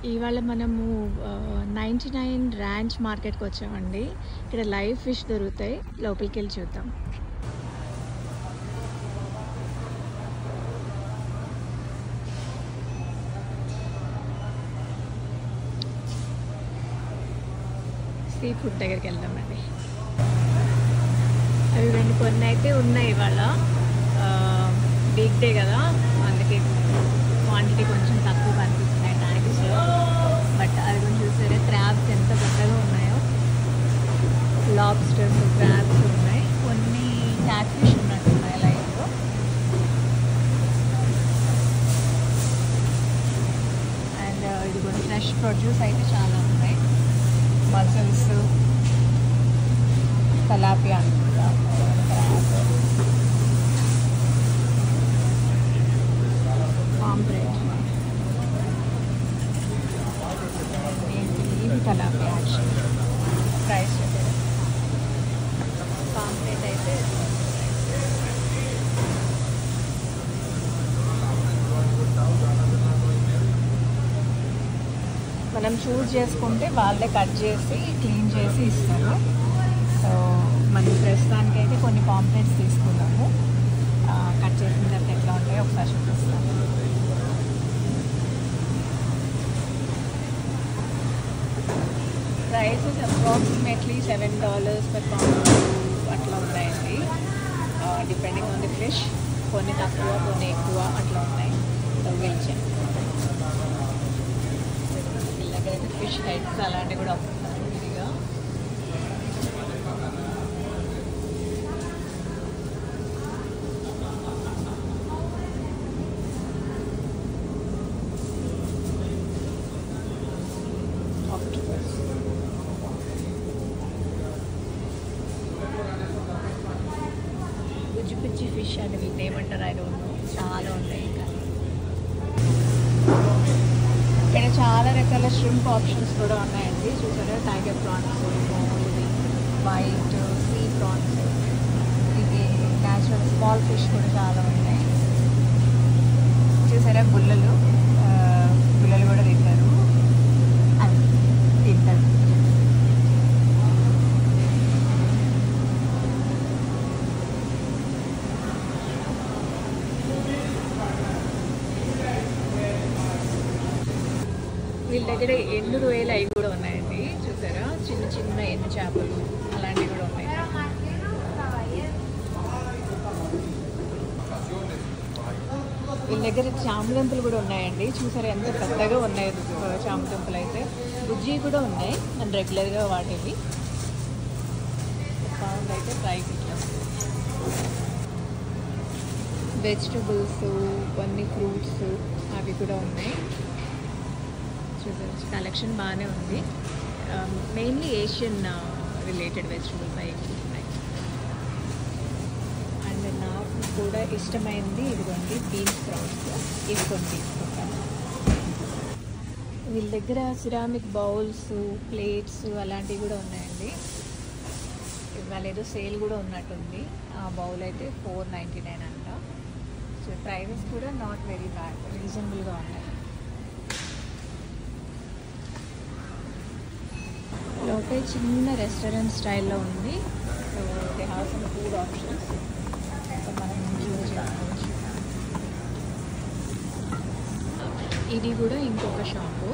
ఇవాళ మనము 99 ర్యాంచ్ మార్కెట్‌కి వచ్చామండి. ఇక్కడ లైవ్ ఫిష్ దొరుకుతాయి. లోపలికెళ్ళి చూద్దాం. సీ ఫుడ్ దగ్గరికి వెళ్దామండి. అవి కొన్ని అయితే ఉన్నాయి ఇవాళ. వీక్ డే కదా, అందుకే క్వాంటిటీ కొంచెం తక్కువ కనిపిస్తున్నాయి ట్యాగ్స్లో. బట్ అది కొంచెం చూసారా, క్రాబ్స్ ఎంత పెద్దగా ఉన్నాయో. లాబ్స్టర్స్, క్రాబ్స్ ఉన్నాయి. కొన్ని క్యాట్ ఫిష్ ఉన్నట్టున్నాయి లైవ్లో. అండ్ ఇది కొన్ని ఫ్రెష్ ప్రొడ్యూస్ అయితే చాలా ఉన్నాయి. మసల్స్, తలాపియా అనుకుంటా, పాంప్లెట్, ఇది తలాపియా యాక్చువల్లీ. ప్రైస్ పాంప్లెట్ అయితే మనం చూస్ చేసుకుంటే వాళ్ళే కట్ చేసి క్లీన్ చేసి ఇస్తారు. సో మనం ప్రస్తుతానికి అయితే కొన్ని పాంప్లెట్స్ తీసుకున్నాము. కట్ చేసిన తర్వాత ఎట్లా ఉంటాయో ఒకసారి చూపిస్తాము. ప్రైసెస్ అప్రాక్సిమేట్లీ $7 per pound అట్లా ఉన్నాయండి. Depending on the fish. కొన్ని తక్కువ, కొన్ని ఎక్కువ అట్లా ఉన్నాయి. సో వెయిట్ ఇలాగైతే ఫిష్ హెడ్స్ అలాంటివి కూడా అమ్ముతున్నారు విడిగా. బుజ్జి బుజ్జి ఫిష్ అని వీటిని ఏమంటారు ఐ డోంట్ నో. చాలా ఉన్నాయి. కానీ ఇక్కడ చాలా రకాల షింప్ ఆప్షన్స్ కూడా ఉన్నాయండి. చూసారా, tiger prawns, white sea prawns, ఇది న్యాచురల్ స్మాల్ ఫిష్ కూడా చాలా ఉన్నాయి. చూసారా, గుల్లలు కూడా తింటారు. అది తింటారు. వీళ్ళ దగ్గర ఎండు రొయ్యలు అవి కూడా ఉన్నాయండి. చూసారా, చిన్న చిన్న ఎండు చేపలు అలాంటివి కూడా ఉన్నాయి. వీళ్ళ దగ్గర చామదుంపలు కూడా ఉన్నాయండి. చూసారా ఎంత పెద్దగా ఉన్నాయి చామదుంపలు అయితే. బుజ్జి కూడా ఉన్నాయి అండ్ రెగ్యులర్గా వాడేవి. పౌండ్ అయితే ప్రైస్ ఇట్లా. వెజిటబుల్స్, కొన్ని ఫ్రూట్స్ అవి కూడా ఉన్నాయి. చూసారు, కలెక్షన్ బాగానే ఉంది. మెయిన్లీ ఏషియన్ రిలేటెడ్ వెజిటబుల్స్ అవి ఉన్నాయి. అండ్ నాకు కూడా ఇష్టమైంది ఇదిగోండి బీన్స్ ప్రాన్స్. ఇవి కొన్ని తీసుకుంటాను. వీళ్ళ దగ్గర సిరామిక్ బౌల్స్, ప్లేట్స్ అలాంటివి కూడా ఉన్నాయండి. ఇవాళ ఏదో సేల్ కూడా ఉన్నట్టుంది. ఆ బౌల్ అయితే $4.99 అంట. సో ప్రైజెస్ కూడా నాట్ వెరీ బ్యాడ్, రీజనబుల్గా ఉన్నాయి. లోపల చిన్న రెస్టారెంట్ స్టైల్లో ఉంది. So they have some food options. So మనం ఎంజాయ్ చేసుకోవచ్చు. ఇది కూడా ఇంకొక షాపు.